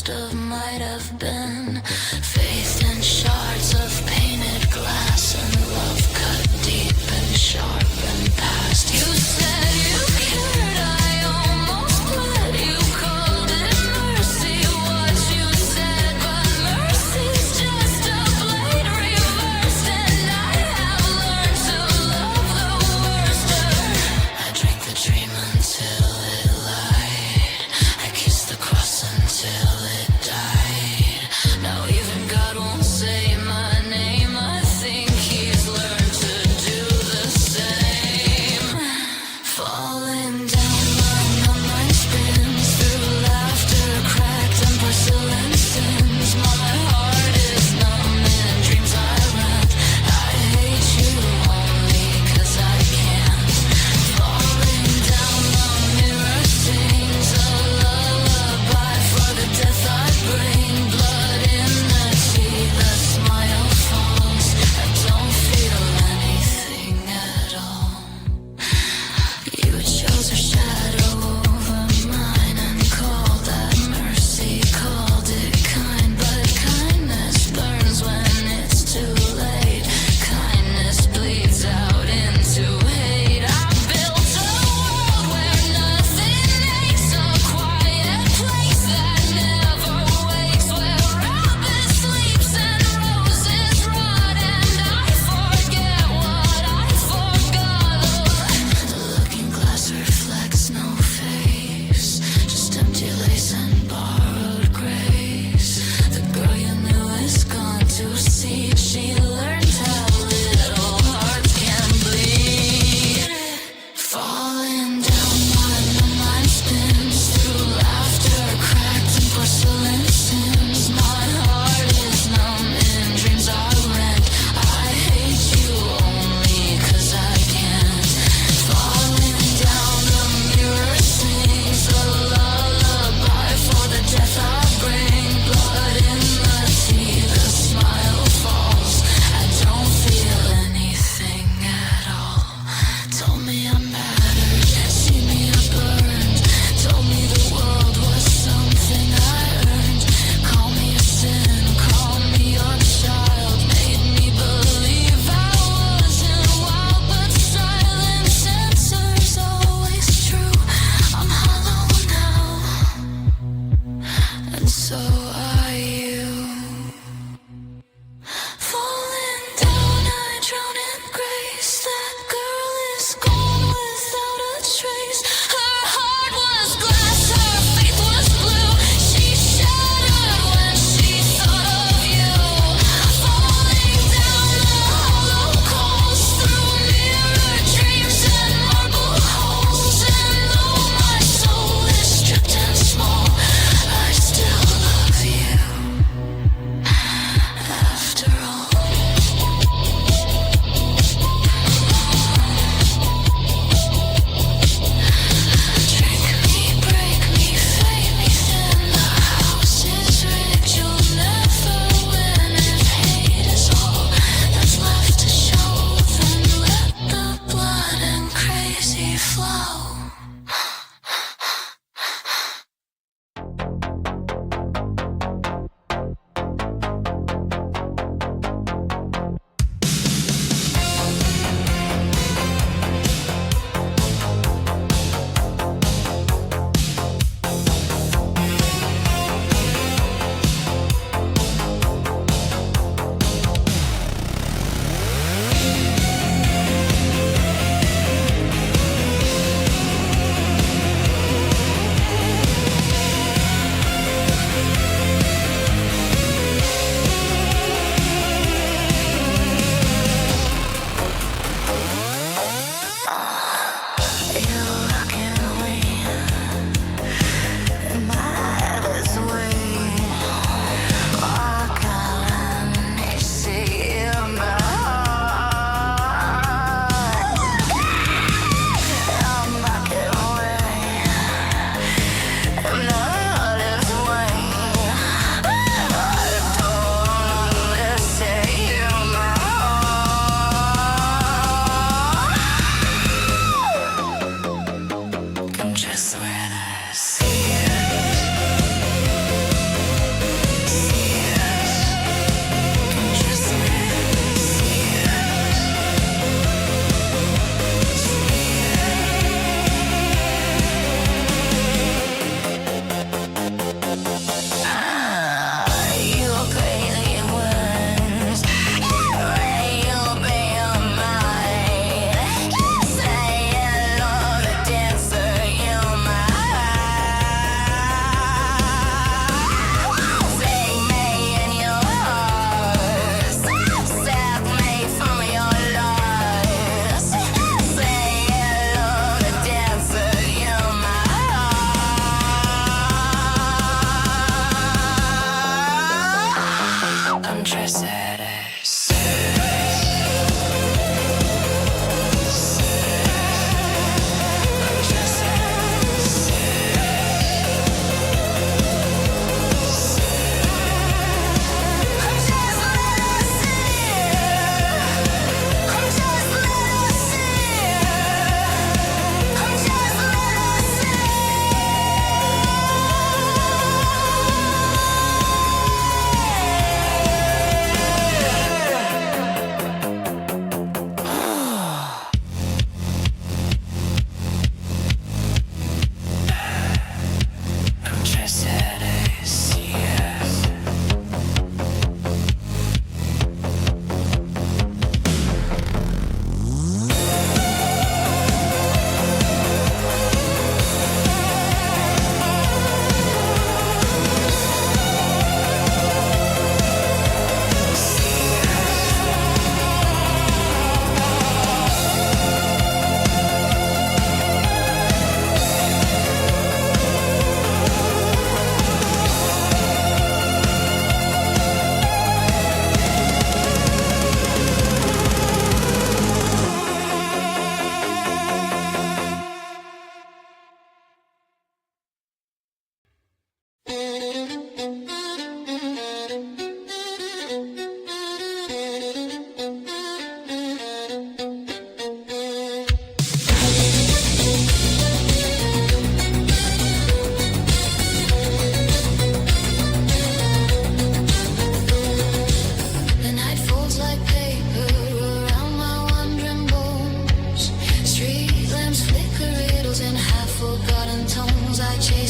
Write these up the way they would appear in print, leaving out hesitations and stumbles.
past of might have been. Faith in shards of painted glass and love cut deep and sharp and past. You said you cared, I almost bled. You called it mercy, what you said, but mercy's just a blade reversed, and I have learned to love the worst. I drank the dream until it lied. I kissed the cross until it died. Now even God won't say my name. I think he's learned to do the same. Falling down, my mind spins through laughter, cracked and porcelain sins. My heart is numb in dreams I rent. I hate you only 'cause I can't. Falling down, the mirror sings a lullaby for the death I bring. Blood in the tea, the smile falls. I don't feel anything at all. You chose a shadow over mine and called that mercy, called it kind. But kindness burns when it's too late. Kindness bleeds out into hate. I built a world where nothing aches, a quiet place that never wakes, where rabbit sleeps and roses rot, and I forget what I forgot. The looking glass reflects no face, just empty lace and borrowed grace. The girl you knew is gone to seed. She learned how little hearts can bleed. Falling down, my mind spins through laughter, cracked and porcelain sins. My heart is numb in dreams I rent. I hate you only 'cause I can't. Falling down, the mirror sings a lullaby for the death I bring. Blood in the tea, the smile falls. I don't feel anything at all. Told me I'm battered, see me I burned. Told me the world was something I earned. Call me a sin, call me your child. Made me believe I wasn't wild, but silence answers always true. I'm hollow now, and so are you. Falling down, I drown in grace. That girl is gone without a trace. Her heart was glass, her faith was blue. She shattered when she thought of you. Falling down, the hollow calls through mirror dreams and marble halls. And though my soul is stripped and small, I still love you after all. Drink me, break me, fade me thin. The house is rigged, you'll never win. If hate is all that's left to show, then let the blood and crazy flow.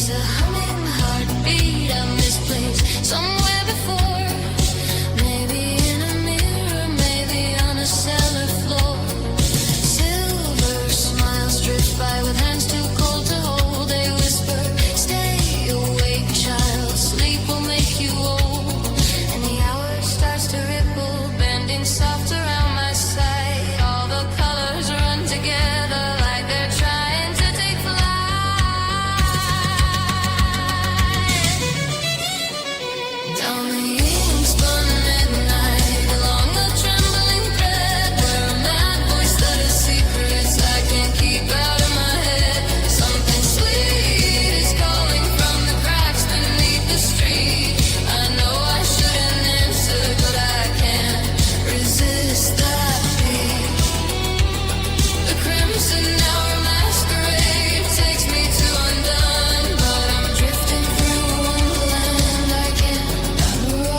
face, a humming heartbeat, a misplaced somewhere before. Maybe in a mirror, maybe on a cellar floor. Silver smiles drift by with hands too cold to hold. They whisper, stay awake, child, sleep will make you old. And the hour starts to ripple, bending soft around my side. All the colors run together like they're trying to take flight. Down the ink-spun midnight, along the trembling thread, where a mad voice stutters secrets I can't keep out of my head. Something sweet is calling from the cracks beneath the street. I know I shouldn't answer, but I can't resist that beat. The crimson hour masquerade takes me to undone, but I'm drifting through a wonderland I can't outrun.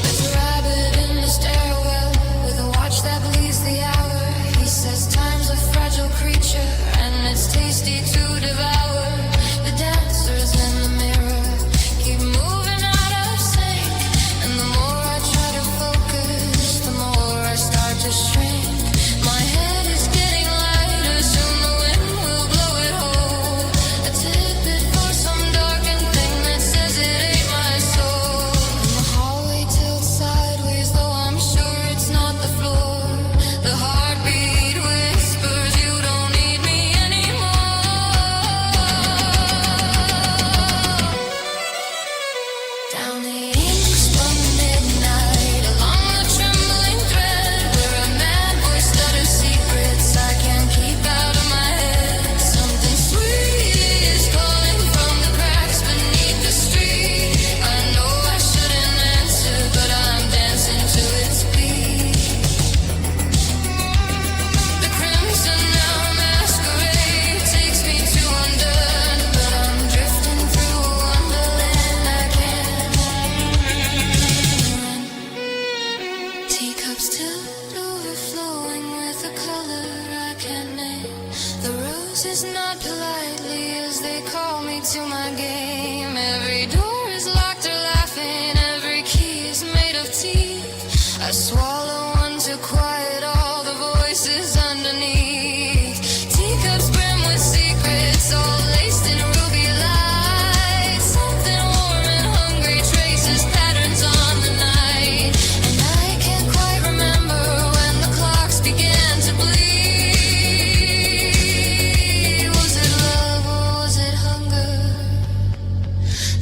There's a rabbit in the stairwell with a watch that bleeds the hour. He says time's a fragile creature and it's tasty to devour. The dancers in the mirror keep moving out of sync, and the more I try to focus, the more I start to shrink. My head is getting lighter, soon the wind will blow it whole. A tidbit for some darkened thing that says it ain't my soul. And the hallway tilts sideways, though I'm sure it's not the floor. The heartbeat whispers you don't need me anymore. Down the ink-spun midnight, along the trembling thread, where a mad voice stutters secrets I can't keep out of my head. Something sweet is calling from the cracks beneath the street. I know I shouldn't answer, but I'm dancing to its beat. The crimson hour masquerade takes me to undone, but I'm drifting through a wonderland I can't run. Teacups tipped overflowing with a color I can't name. The roses nod politely as they call me to my game. Every door is locked or laughing, every key is made of teeth. I swallow one to quiet all the voices underneath. Teacups brim with secrets, all laced in ruby light. Something warm and hungry traces patterns on the night. And I can't quite remember when the clocks began to bleed. Was it love or was it hunger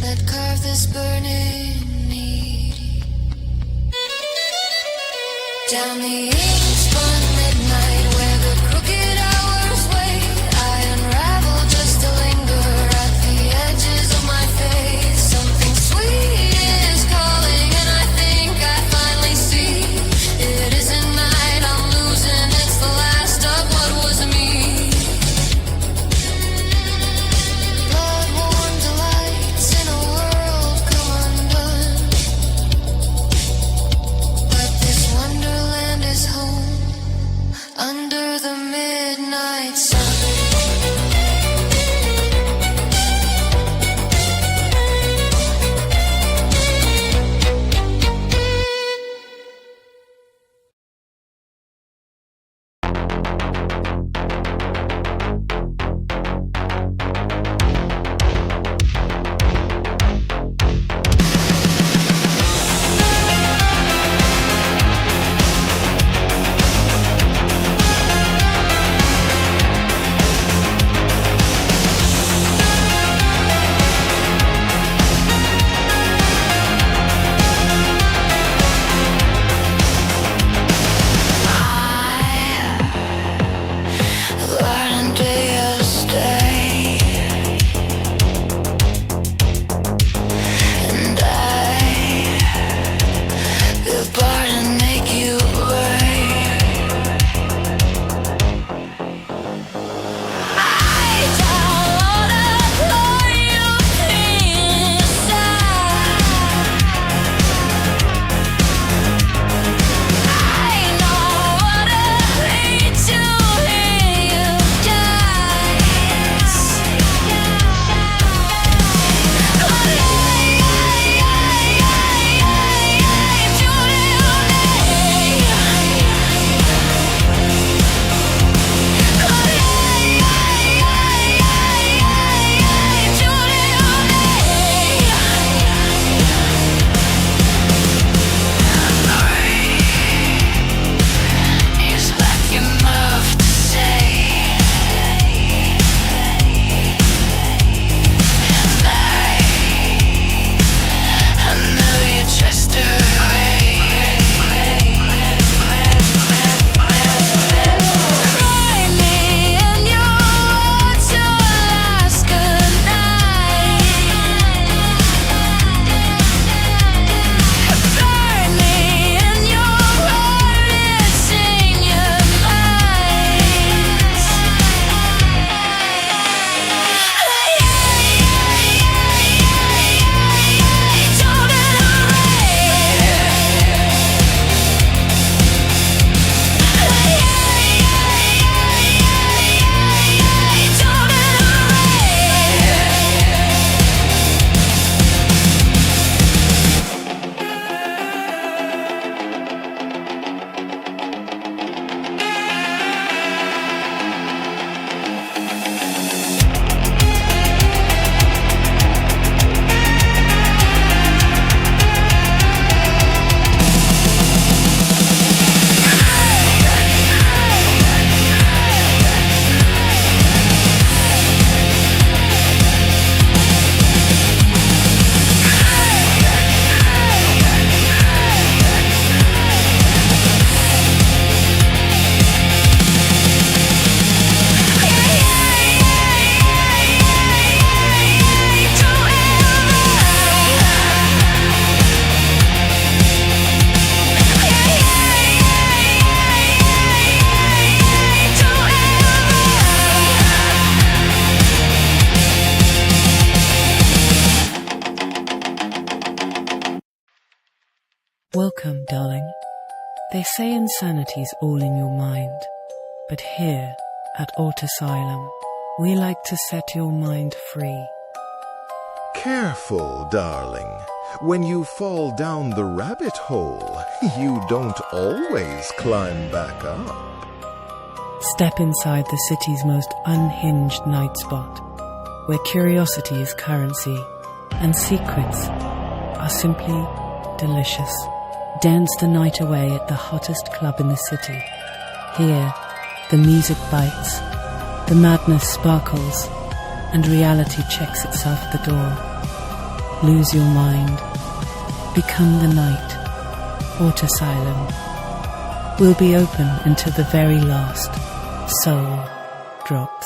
that carved this burning need? Down the ink-spun midnight, where the crooked hours wait, I unravel just to linger at the edges of my face. Something sweet is calling, and I think I finally see. It isn't night I'm losing, it's the last of what was me. Blood-warm delights in a world come undone, but this wonderland is home Welcome, darling. They say insanity's all in your mind, but here at Asylum, we like to set your mind free. Careful, darling. When you fall down the rabbit hole, you don't always climb back up. Step inside the city's most unhinged night spot, where curiosity is currency and secrets are simply delicious. Dance the night away at the hottest club in the city. Here, the music bites, the madness sparkles, and reality checks itself at the door. Lose your mind. Become the night. Asylum will be open until the very last soul drops.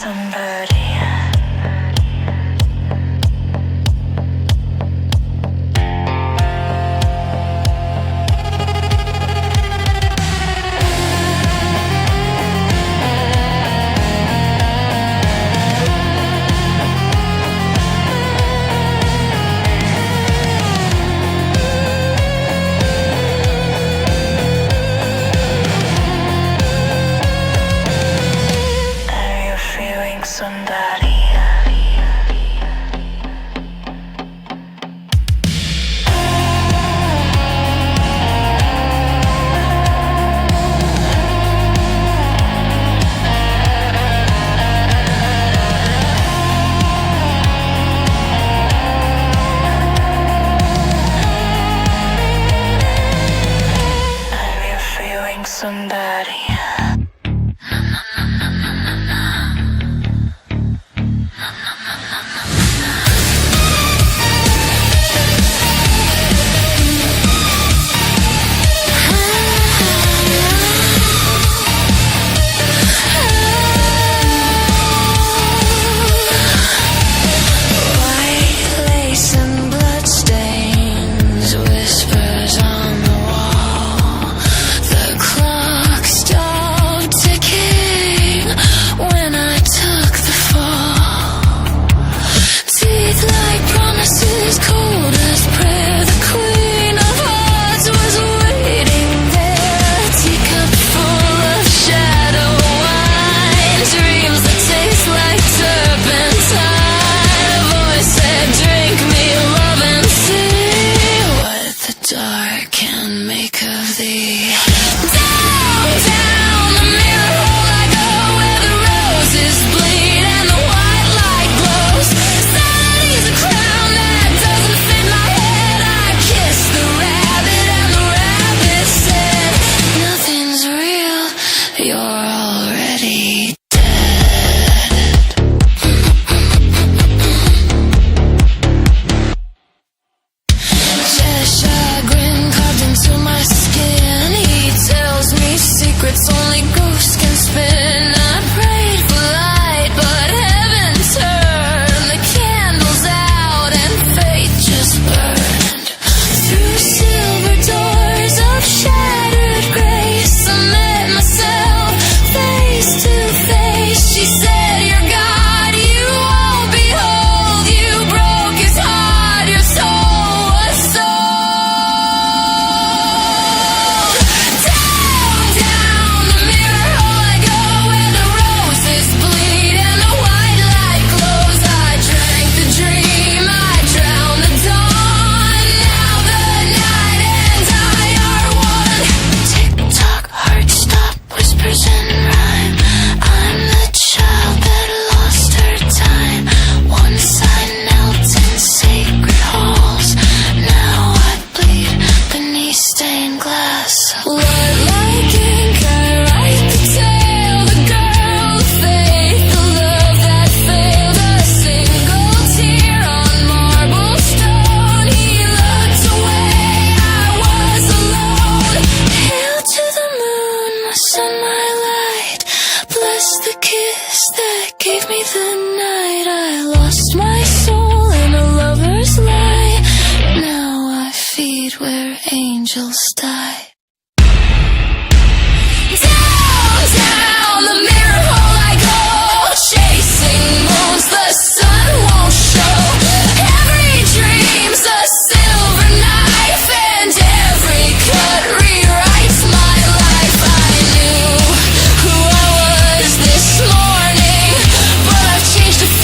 somebody. Somebody. Are you feeling somebody? Changed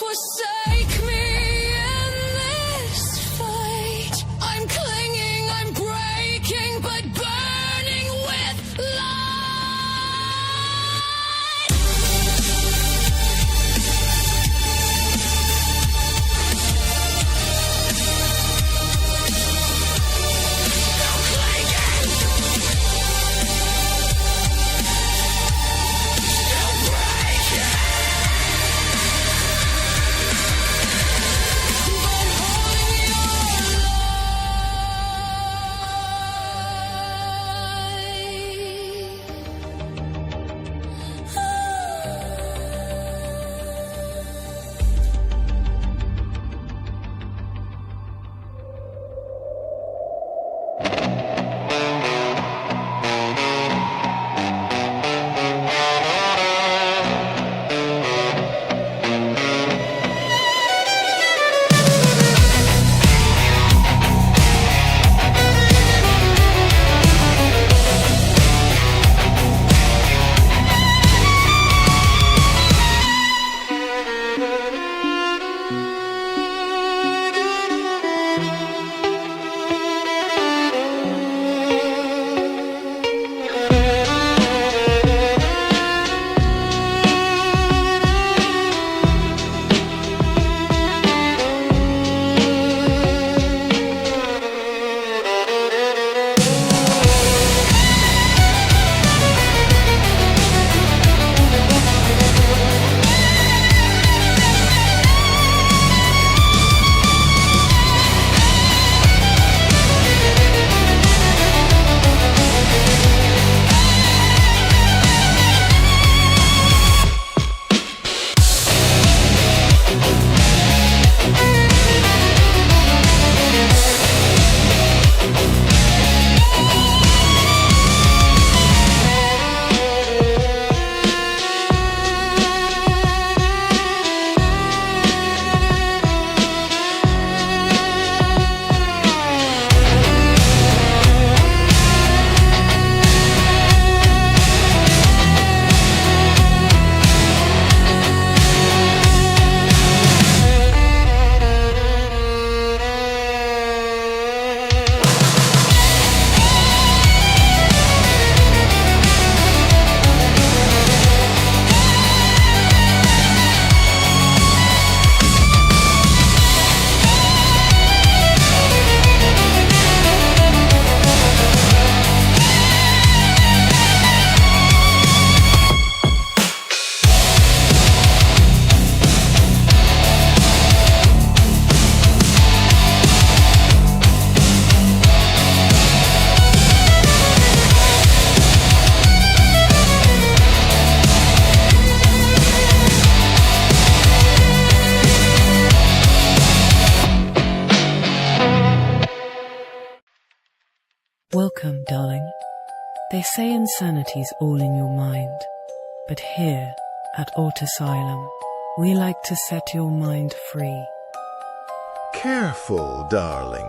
forsake me in this fight. I'm clinging, I'm breaking, but burning with light. Welcome, darling. They say insanity's all in your mind, but here at Asylum, we like to set your mind free. Careful, darling.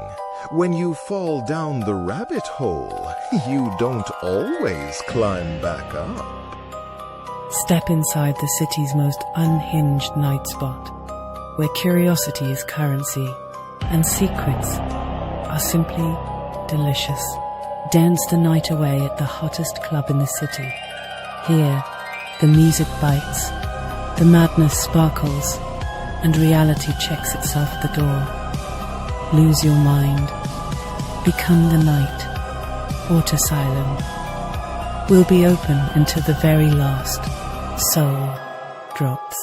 When you fall down the rabbit hole, you don't always climb back up. Step inside the city's most unhinged night spot, where curiosity is currency and secrets are simply delicious. Dance the night away at the hottest club in the city. Here, the music bites, the madness sparkles, and reality checks itself at the door. Lose your mind. Become the night. Asylum will be open until the very last soul drops.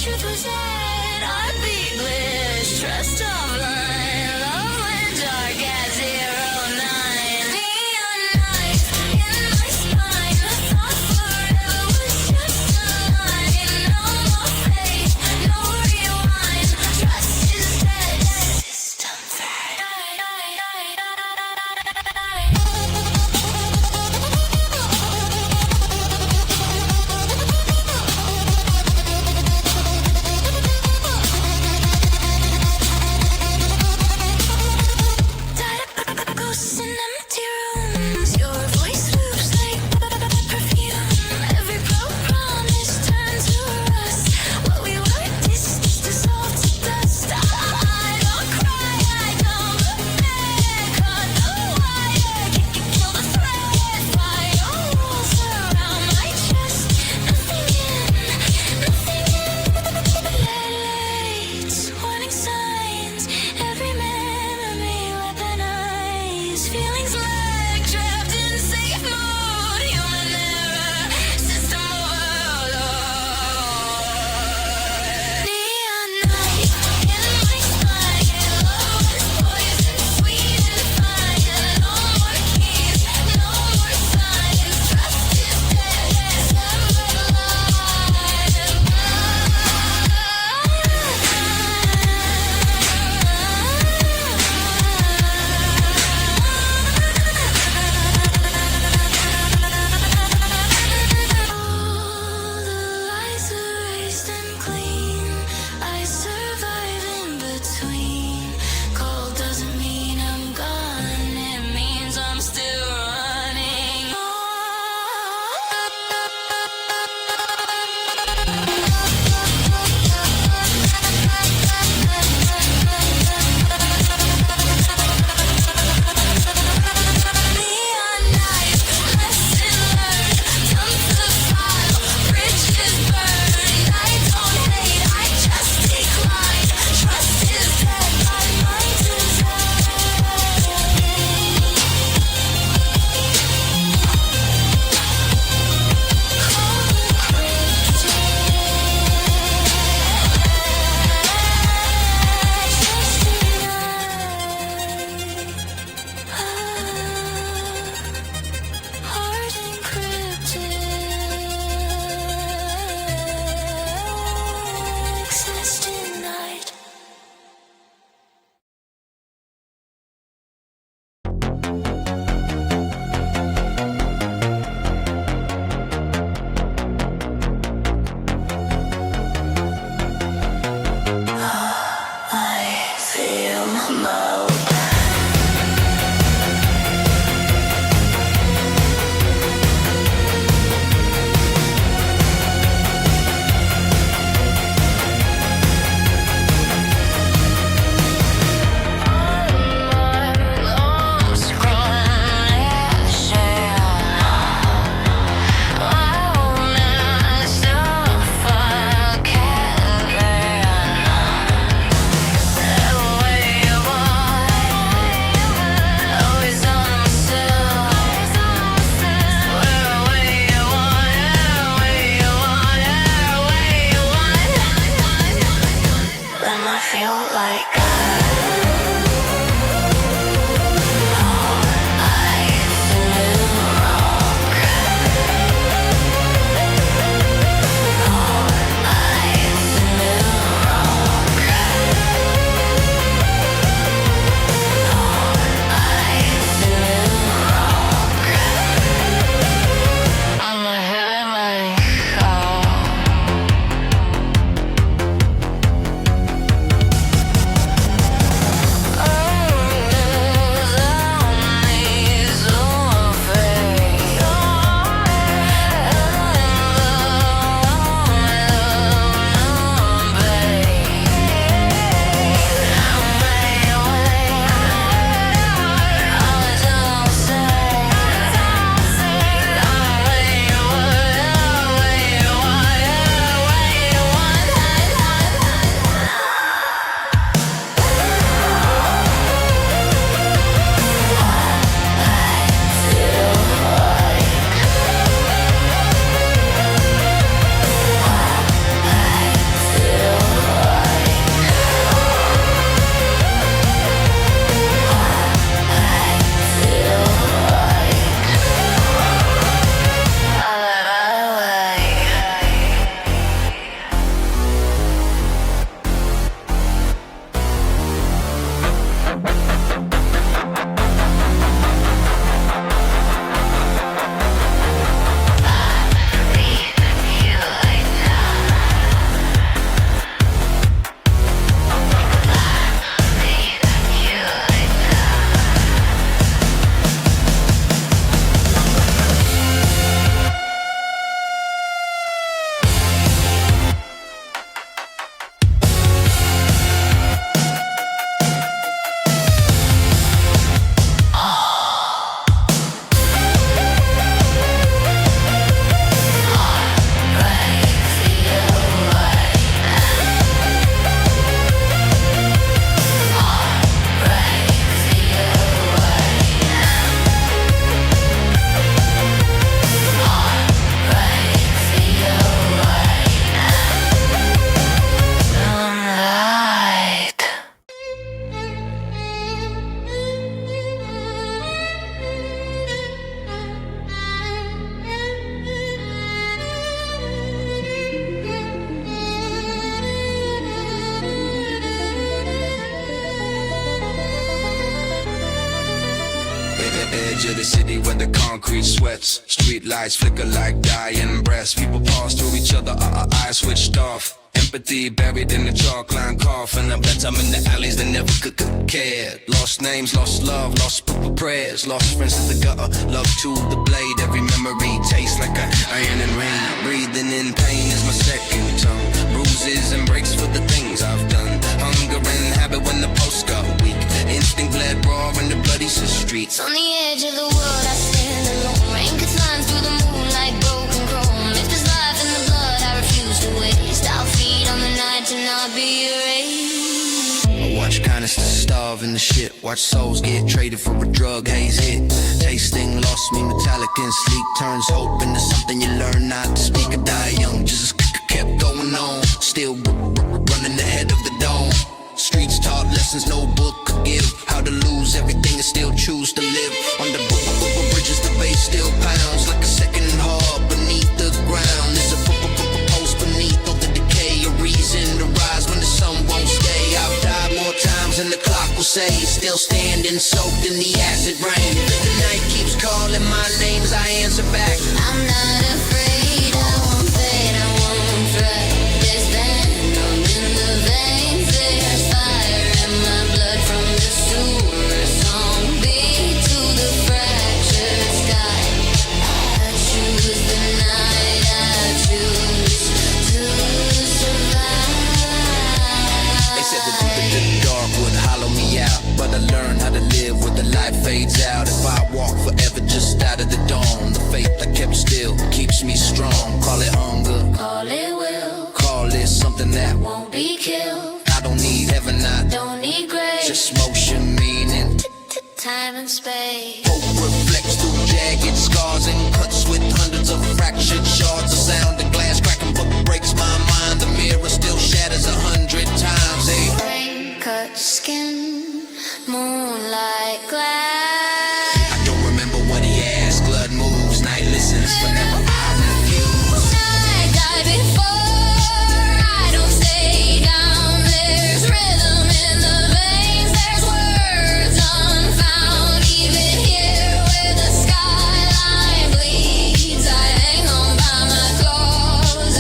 truth was that I'd be glitched, dressed offline, love went dark at 09. Neon knife in my spine, I thought forever was just a line. No more faith, no rewind, trust is dead, system threat. edge of the city where the concrete sweats. Street lights flicker like dying breaths. People pass through each other, our eyes switched off. Empathy buried in the chalk line coffin. I bet I'm in the alleys that never could care. Lost names, lost love, lost prayers. Lost friends to the gutter, love to the blade. Every memory tastes like a iron and rain. Breathing in pain is my second tongue. Bruises and breaks for the things I've done. Hunger and habit when the post got weak. Instinct bled raw in the bloody streets. On the edge of the world I stand alone. Rain cuts lines through the moon like broken chrome. If there's life in the blood I refuse to waste. I'll feed on the night to not be erased. I watch kindness to starve in the shit. Watch souls get traded for a drug haze hit. Tasting lost me metallic and sleep. Turns hope into something you learn not to speak. I die young, just kept going on. Still running ahead of the dawn. Streets taught lessons no book could give. How to lose everything and still choose to live. On the bridges the bass still pounds like a second heart beneath the ground. There's a post beneath all the decay. A reason to rise when the sun won't stay. I've died more times than the clock will say. Still standing soaked in the acid rain. The night keeps calling my name as I answer back. I'm not afraid, I won't fade, I won't fret. There's venom in the veins. There's fire in my blood from the sewer. Song beat to the fractured sky. I choose the night, I choose to survive. They said that the dark would hollow me out, but I learned how to live where the light fades out. If I walk forever just out of the dawn, the faith I kept still keeps me strong. Call it hunger, Call it will, call it something that won't be killed. I don't need heaven, I Don't need grace, just motion, meaning. time and space. Hope reflects through jagged scars and cuts with hundreds of fractured shards. The sound of glass cracking but breaks my mind. The mirror still shatters 100 times. Hey. Rain cut skin, moonlight glass. I don't remember what he asked. Blood moves, night listens. Whenever I refuse. I die before I don't stay down. There's rhythm in the veins. There's words unfound. Even here where the skyline bleeds, I hang on by my claws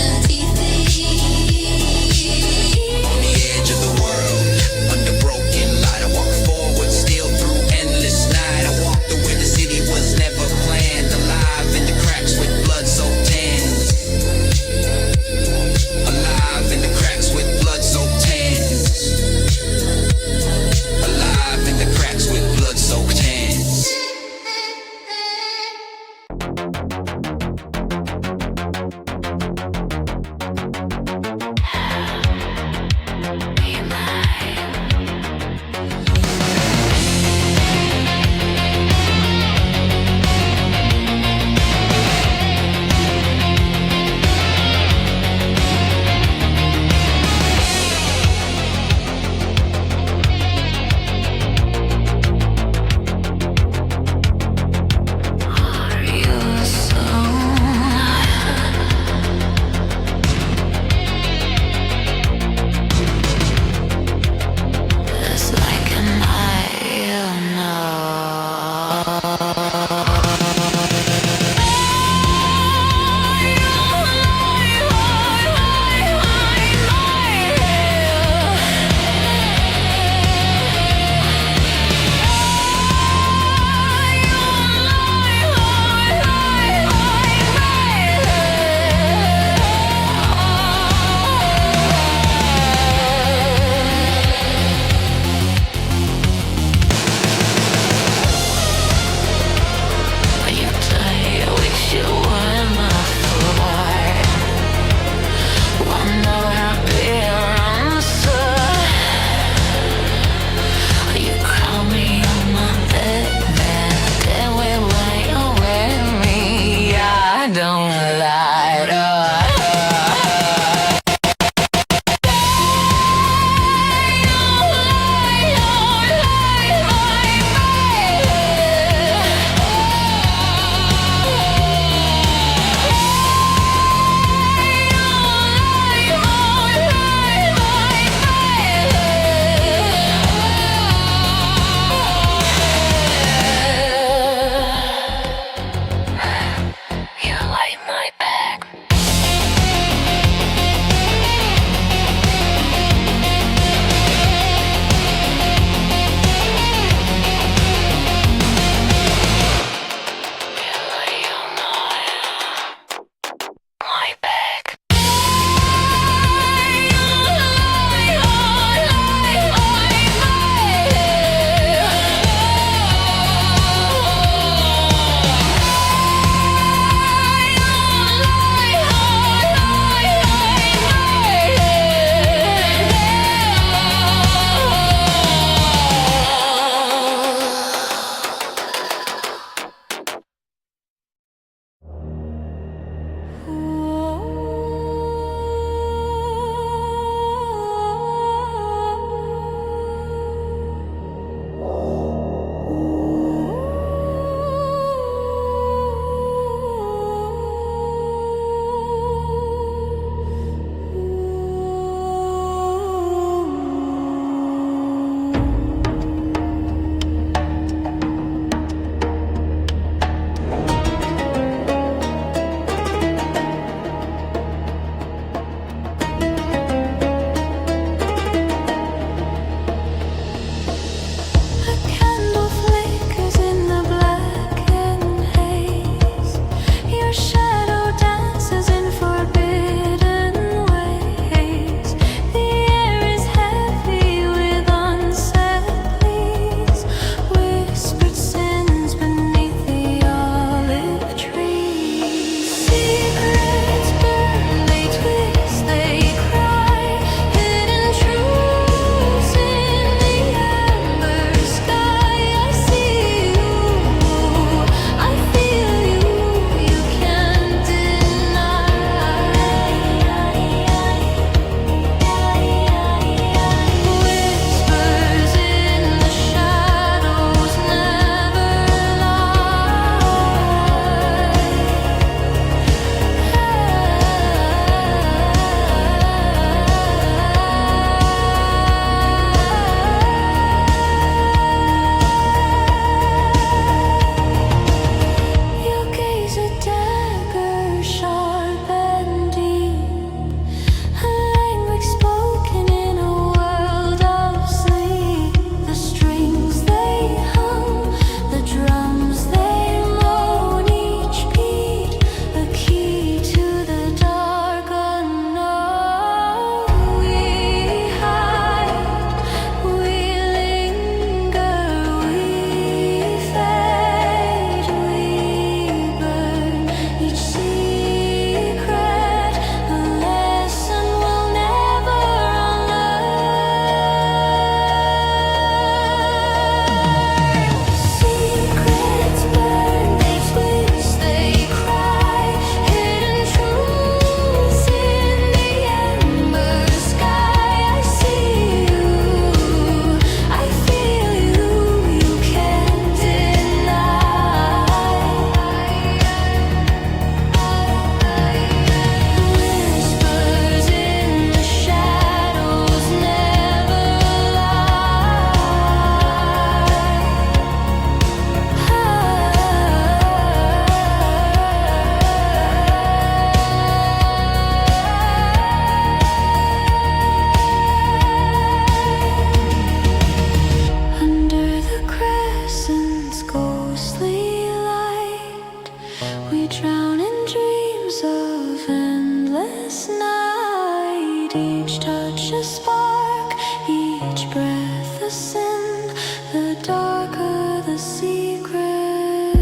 each touch a spark, each breath a sin. The darker the secret,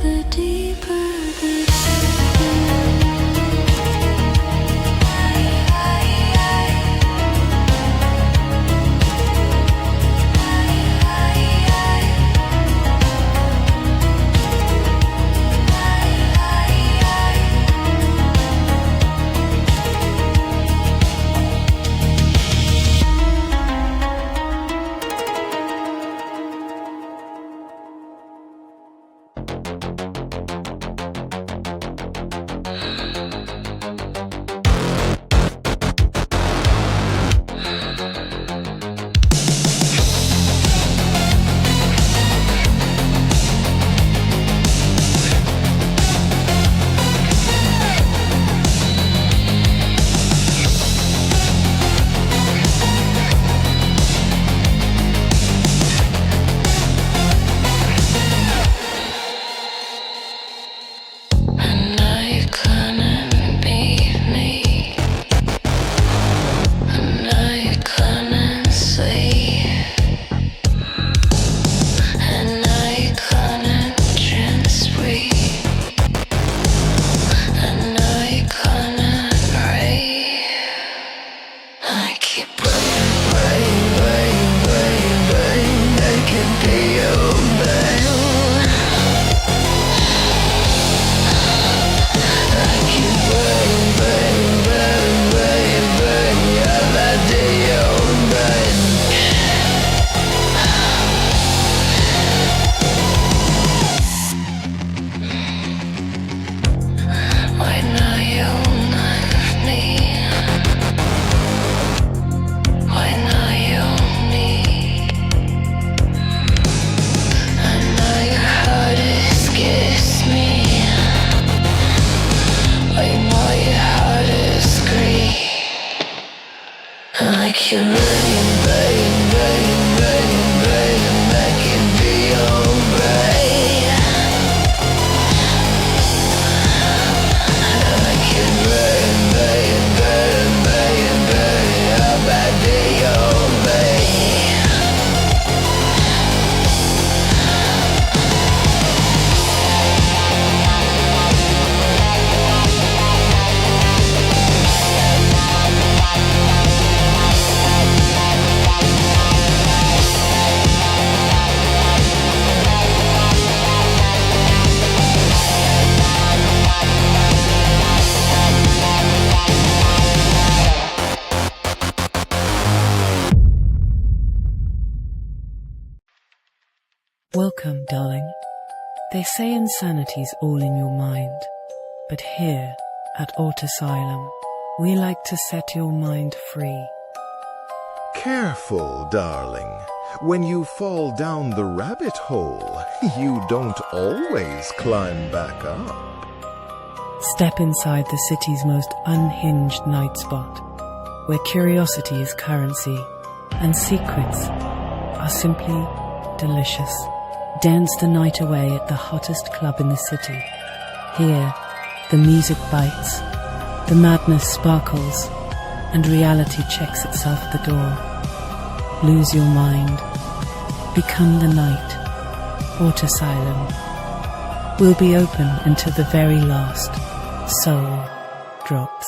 the deeper the like you really, babe, babe, babe, babe, make it be alright. Like you really, babe, babe, babe, babe, how about they obey? Welcome, darling. They say insanity's all in your mind, but here at Asylum, we like to set your mind free. Careful, darling. When you fall down the rabbit hole, you don't always climb back up. Step inside the city's most unhinged night spot, where curiosity is currency and secrets are simply delicious. Dance the night away at the hottest club in the city. Here, the music bites, the madness sparkles, and reality checks itself at the door. Lose your mind. Become the night. Asylum will be open until the very last soul drops.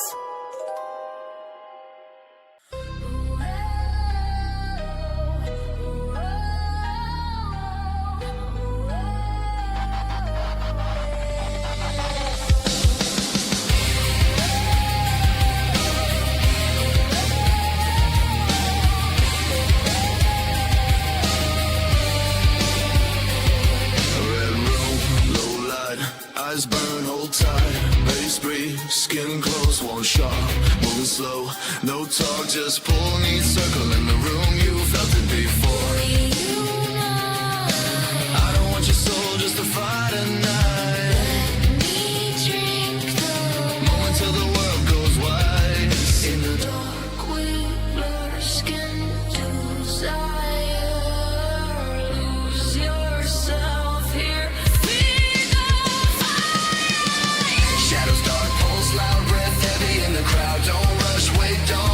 Eyes burn, hold tight, base breathe, skin close, won't sharp, moving slow, no talk, just pull, neat circle in the room, you felt it before. I don't want your soul just to fight a night. Let me drink the moment till the world goes white. In the dark we blur, skin desire, lose yourself here. Shadows dark, pulse loud, breath heavy in the crowd. Don't rush, wait, don't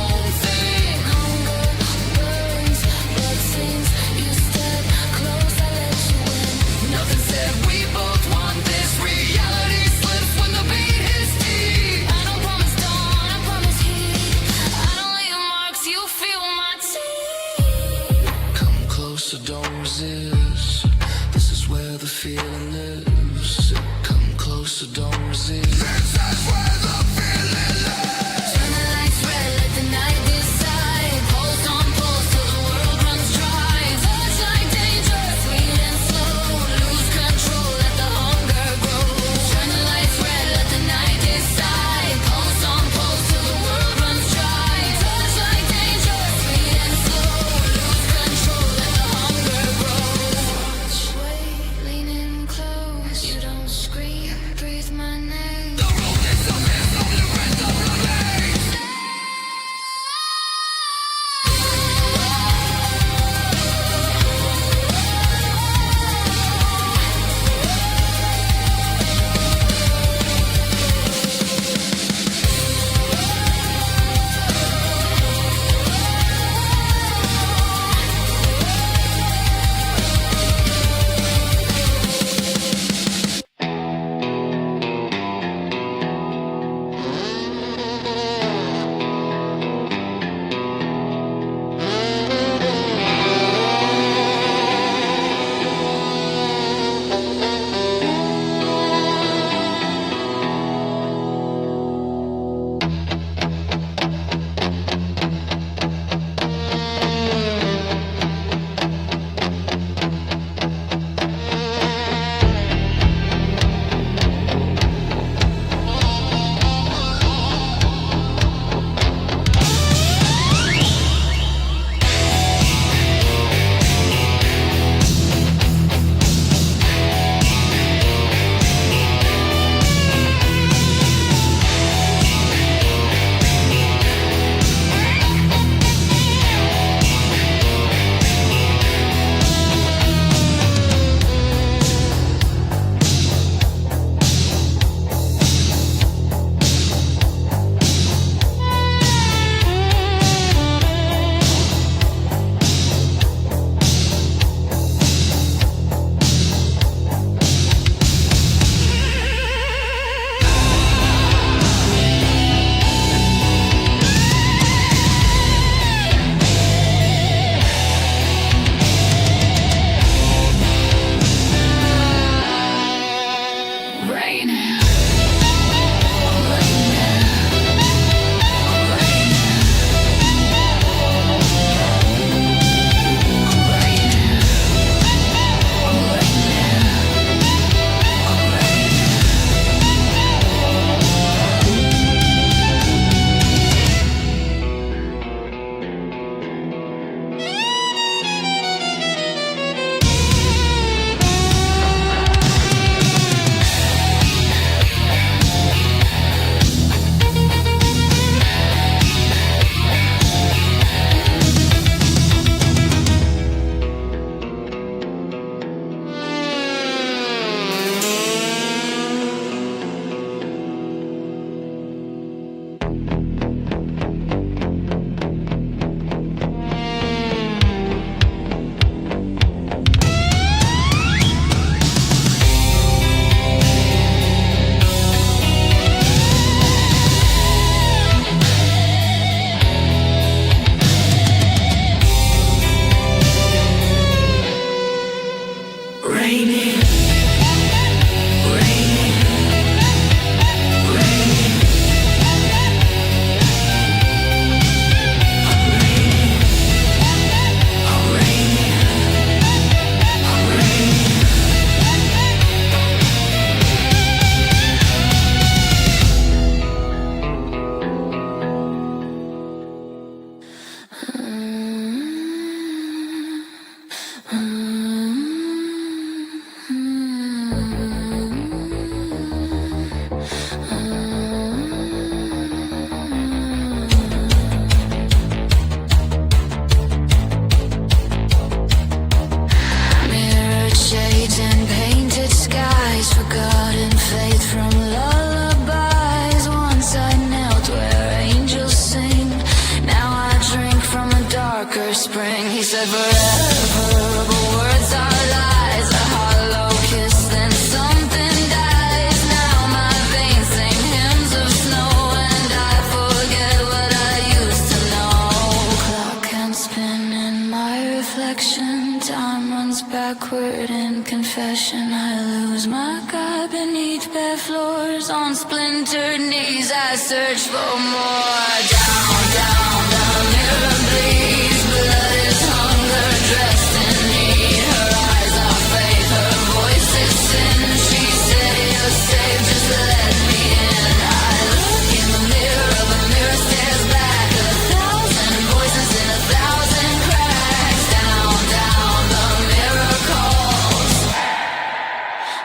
backward in confession. I lose my God beneath bare floors. On splintered knees I search for more. Down, down, the mirror bleeds. Blood is hunger dressed in need. Her eyes are faith, her voice is sin. She said you're safe, just let me in. I look in the mirror stares back. 1,000 voices in 1,000 cracks. Down, down, the mirror calls.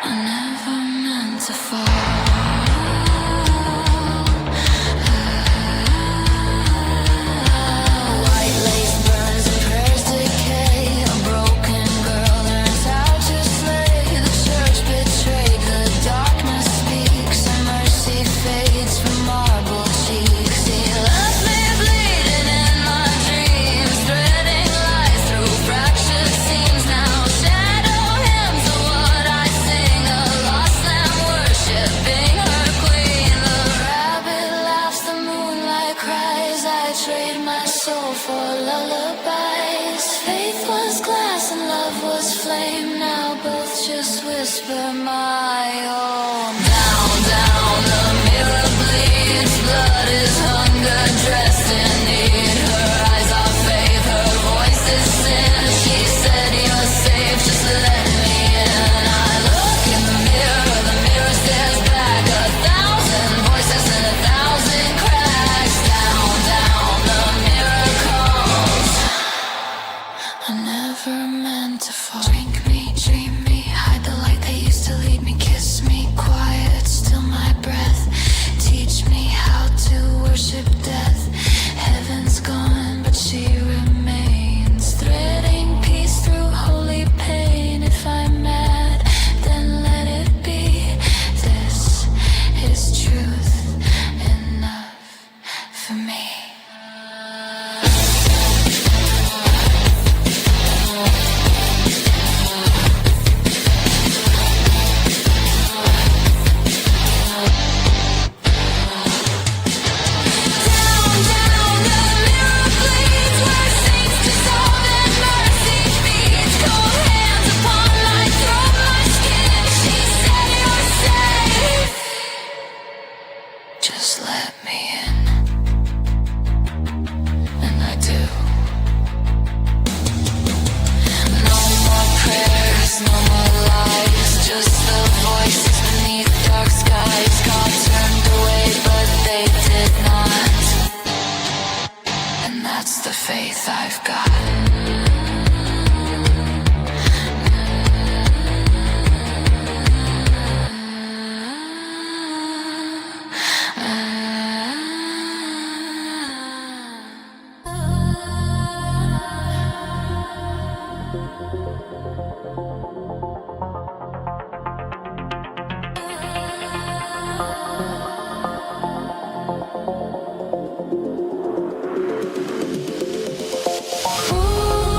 I never meant to fall. White lace burns and prayers decay. A broken girl learns how to slay. The church betrayed, the darkness speaks. And mercy fades from marble cheeks. He left me bleeding in my dreams, threading lies through fractured seams. Now shadow hymns are what I sing. A lost lamb worshipping her queen. The rabbit laughs, the moonlight cries. I trade my soul for lullabies. Faith was glass and love was flame. Now both just whisper my own. Down, down, the mirror bleeds. Blood is hunger dressed in need. Her eyes are faith, her voice is sin. She said you're safe, just let me in. I look in the mirror stares back. 1,000 voices in 1,000 cracks. Down, down, the mirror calls. I never meant to fall. Drink me, dream me, hide the light that used to lead me. Kiss me, quiet, still my breath. Teach me how to worship death. Heaven's gone, but she remains. Threading peace through holy pain. If I'm mad, then let it be. This is truth enough for me. Down, down, the mirror bleeds. Where saints dissolve and mercy feeds. Cold hands upon my throat, my skin. She said you're safe, just let me in. And I do. No more prayers, no more lies. Just the voices beneath dark skies. God turned away, but they did not. And that's the faith I've got. Ooh.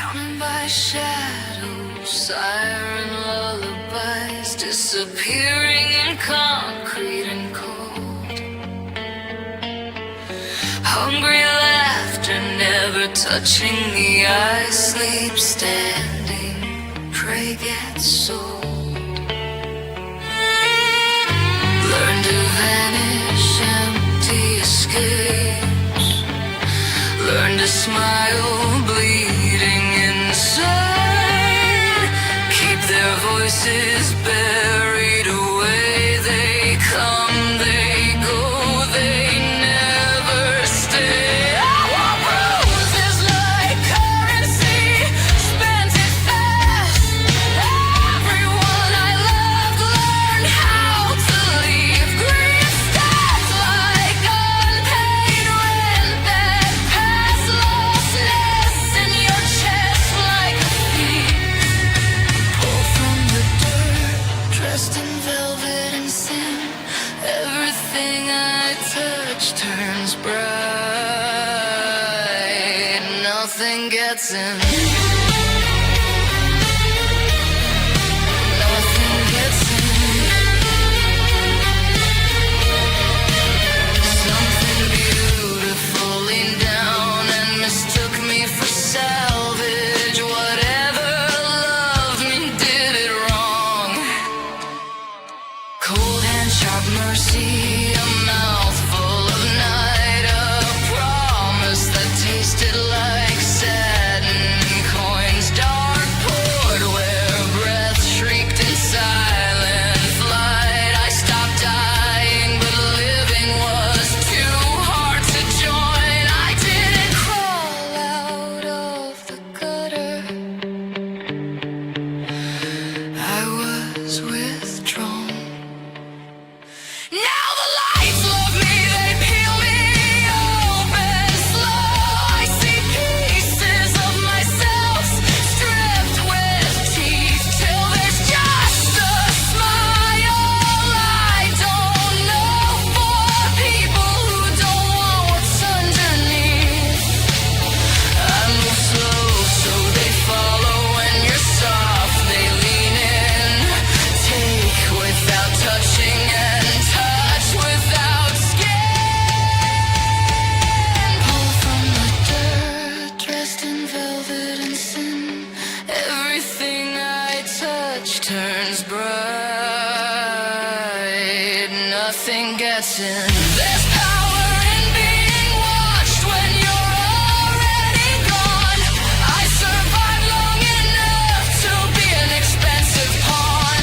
counted by shadows, siren lullabies, disappearing in concrete and cold. Hungry laughter never touching the eye, sleep standing, pray gets sold. Learn to vanish, empty escapes. Learn to smile, bleeding inside. Keep their voices buried away. They come, they go, they never stay. I want bruises like currency, spent it fast. Everyone I loved learned how to leave. Grief stacks like unpaid rent that past lostness in your chest like a thief. Pull from the dirt, dressed in velvet and sin. Everything I touch turns bright. Nothing gets in. Nothing gets in. Something beautiful leaned down and mistook me for salvage. Whatever loved me did it wrong. Cold hand, sharp mercy, a mouthful of night, a promise that tasted like satin coins, dark poured where breath shrieked in silent flight. I stopped dying, but living was too hard to join. I didn't crawl out of the gutter. I was withdrawn. Now the lights love me, they peel me open slow. I see pieces of myself stripped with teeth till there's just a smile. I don't know for people who don't want what's underneath. I move slow so they follow. When you're soft, they lean in. Take without touching and touch without skin. Pull from the dirt, dressed in velvet and sin. Everything I touch turns bright. Nothing gets in. There's power in being watched when you're already gone. I survived long enough to be an expensive pawn.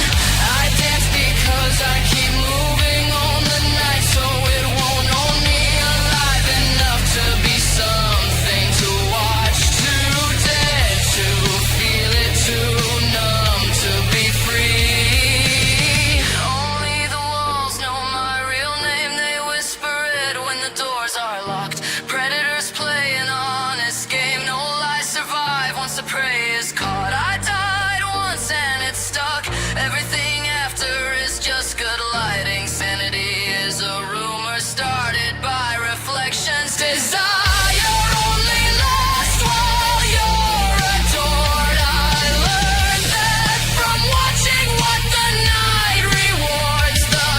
I dance because I keep moving on the night, so it won't own me. Alive enough to be something to watch, too dead to feel it, too numb to be free. Only the walls know my real name. They whisper it when the doors are locked. Predators play an honest game. No lies survive once the prey is caught. I died once and it stuck. Everything after is just good lighting. Sanity is a rumor started by reflections. Desire only lasts while you're adored. I learned that from watching what the night rewards. The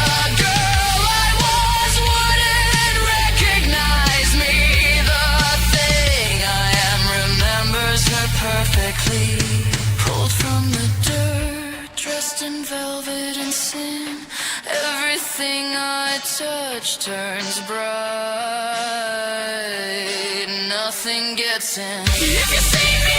girl I was wouldn't recognize me. The thing I am remembers her perfectly. Pulled from the dirt, dressed in velvet and sin. Everything I touch turns bright. Nothing gets in. If you see me